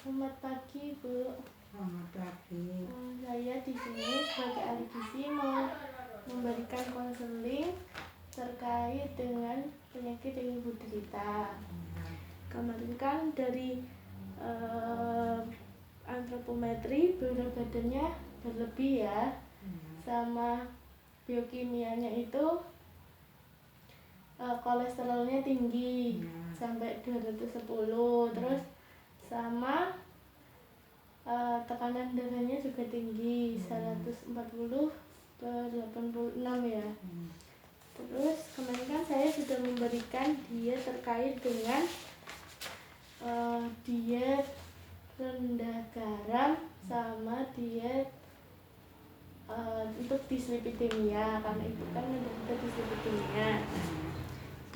Selamat pagi, Bu. Selamat pagi. Saya di sini sebagai ahli gizi mau memberikan konseling terkait dengan penyakit yang Ibu derita. Kemarin kan dari antropometri berat badannya berlebih ya, sama biokimianya itu kolesterolnya tinggi sampai 210, terus sama tekanan darahnya juga tinggi 140/86 ya. Terus kemarin kan saya sudah memberikan diet terkait dengan diet rendah garam sama diet untuk dislipidemia, karena itu kan menderita dislipidemia.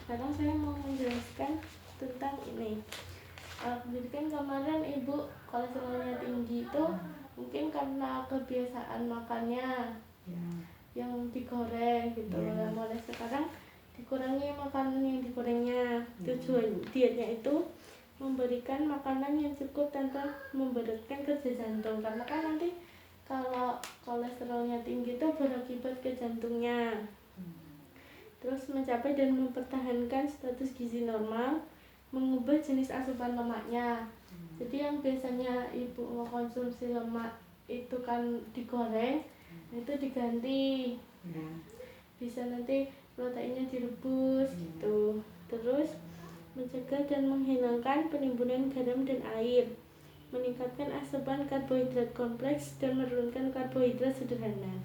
Sekarang saya mau menjelaskan tentang ini. Jadi kan kemarin Ibu kolesterolnya tinggi itu mungkin karena kebiasaan makannya yang digoreng gitu. Mulai sekarang dikurangi makanan yang digorengnya. Tujuan dietnya itu memberikan makanan yang cukup tanpa memberatkan kerja jantung, karena kan nanti kalau kolesterolnya tinggi itu berakibat ke jantungnya. Terus mencapai dan mempertahankan status gizi normal, mengubah jenis asupan lemaknya. Jadi yang biasanya Ibu mengkonsumsi lemak itu kan digoreng, itu diganti. Bisa nanti proteinnya direbus gitu. Terus mencegah dan menghilangkan penimbunan garam dan air, meningkatkan asupan karbohidrat kompleks dan menurunkan karbohidrat sederhana.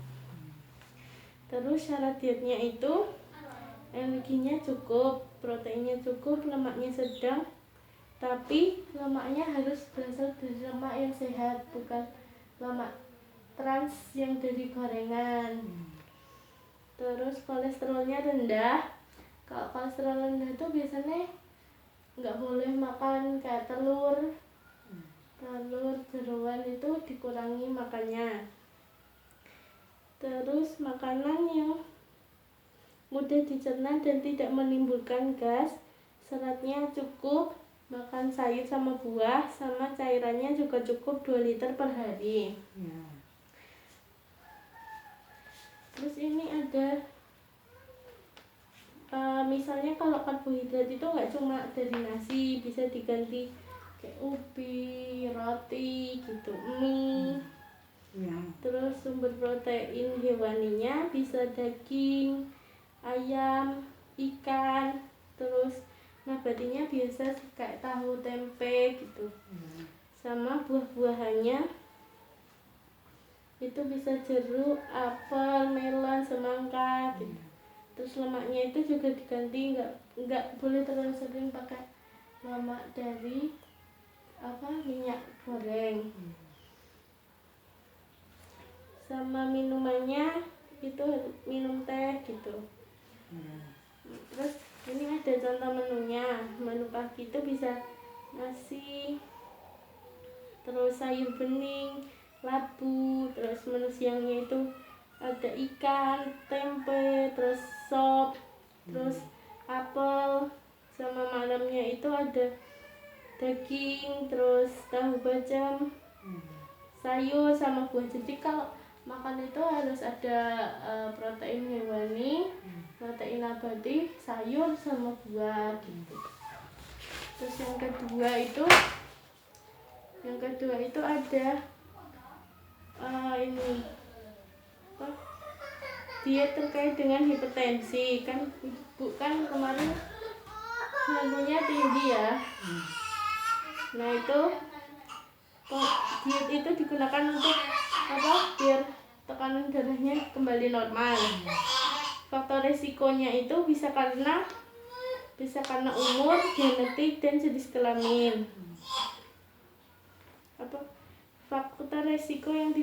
Terus syarat dietnya itu energinya cukup, proteinnya cukup, lemaknya sedang, tapi lemaknya harus berasal dari lemak yang sehat, bukan lemak trans yang dari gorengan. Terus kolesterolnya rendah. Kalau kolesterol rendah itu biasanya nggak boleh makan kayak telur, jeroan itu dikurangi makannya. Terus makanan yang mudah dicerna dan tidak menimbulkan gas, seratnya cukup, makan sayur sama buah, sama cairannya juga cukup 2 liter per hari. Terus ini ada misalnya kalau karbohidrat itu nggak cuma dari nasi, bisa diganti kayak ubi, roti gitu, mie. Terus sumber protein hewaninya bisa daging, ayam, ikan. Terus nabatinya biasa kayak tahu, tempe gitu. Sama buah-buahannya itu bisa jeruk, apel, melon, semangka gitu. Terus lemaknya itu juga diganti, nggak boleh terlalu sering pakai lemak dari minyak goreng. Sama minumannya itu minum teh gitu. Terus ini ada contoh menunya. Menu pagi itu bisa nasi, terus sayur bening, labu. Terus menu siangnya itu ada ikan, tempe, terus sop, terus apel. Sama malamnya itu ada daging, terus tahu bacem, sayur sama buah. Jadi kalau makan itu harus ada protein hewani, protein nabati, sayur sama buah gitu. Terus yang kedua itu ada diet terkait dengan hipertensi. Kan Ibu kan kemarin halunya tinggi ya. Nah itu diet itu digunakan untuk biar tekanan darahnya kembali normal. Faktor resikonya itu bisa karena umur, genetik, dan jenis kelamin. Faktor resiko yang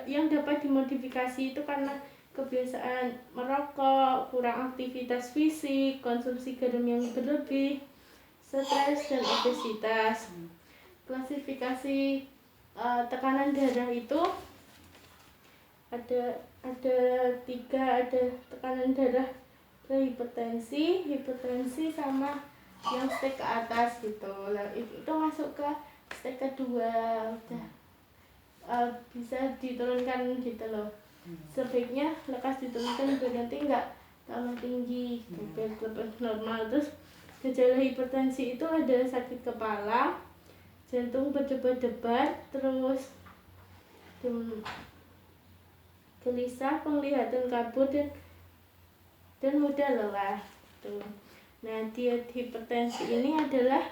yang dapat dimodifikasi itu karena kebiasaan merokok, kurang aktivitas fisik, konsumsi garam yang berlebih, stres, dan obesitas. Klasifikasi tekanan darah itu ada 3, ada tekanan darah hipertensi sama yang stage ke atas gitu. Itu masuk ke stage kedua udah bisa diturunkan gitu loh. Sebaiknya lekas diturunkan biar nanti nggak tambah tinggi gitu, biar lebih normal. Terus gejala hipertensi itu ada sakit kepala, jantung berdebar-debar, terus gelisah, penglihatan kabur dan mudah lelah tuh. Nah, diet hipertensi ini adalah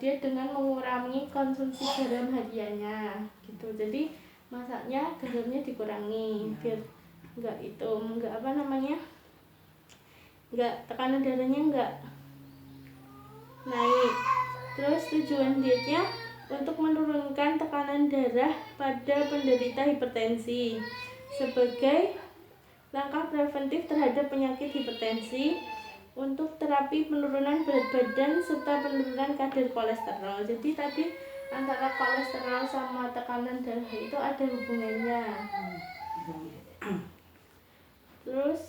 dia dengan mengurangi konsumsi garam hariannya gitu. Jadi masaknya garamnya dikurangi biar nggak tekanan darahnya nggak naik. Terus tujuan dietnya untuk menurunkan tekanan darah pada penderita hipertensi sebagai langkah preventif terhadap penyakit hipertensi, untuk terapi penurunan berat badan serta penurunan kadar kolesterol. Jadi tadi antara kolesterol sama tekanan darah itu ada hubungannya. Terus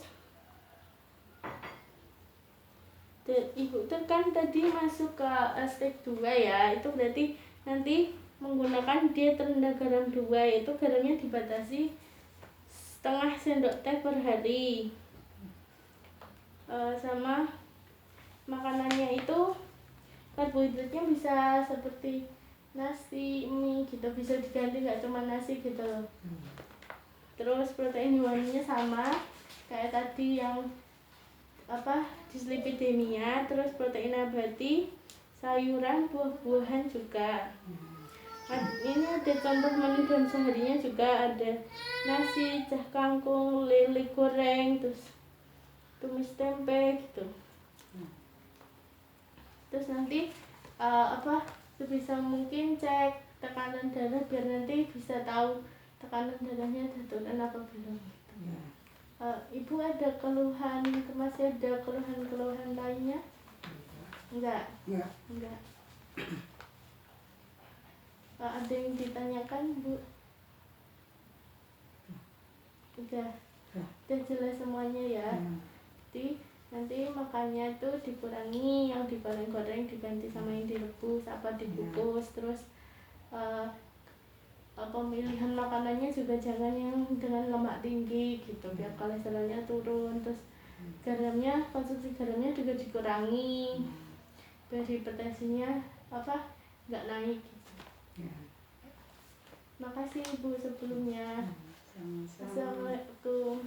ibu tuh kan tadi masuk ke stage 2 ya, itu berarti nanti menggunakan diet rendah garam 2, yaitu garamnya dibatasi setengah sendok teh per hari. Sama makanannya itu karbohidratnya bisa seperti nasi, mie gitu, bisa diganti nggak cuma nasi gitu loh. Terus protein hewaninya sama kayak tadi yang dislipidemia. Terus protein nabati, sayuran, buah-buahan juga. Ini ada contoh menu dalam seharinya juga, ada nasi, cah kangkung, lele goreng, terus tumis tempe gitu. Terus nanti sebisa mungkin cek tekanan darah biar nanti bisa tahu tekanan darahnya udah turun apa belum gitu. Ibu ada keluhan, masih ada keluhan lainnya? Enggak. Ada yang ditanyakan, Bu? Udah jelas semuanya ya. Jadi nanti makannya tuh dikurangi, yang digoreng-goreng diganti sama yang direbus, dikukus. Terus pemilihan makanannya juga jangan yang dengan lemak tinggi gitu, biar kolesterolnya turun. Terus konsumsi garamnya juga dikurangi biar hipertensinya nggak naik gitu. Makasih Ibu sebelumnya. Assalamualaikum.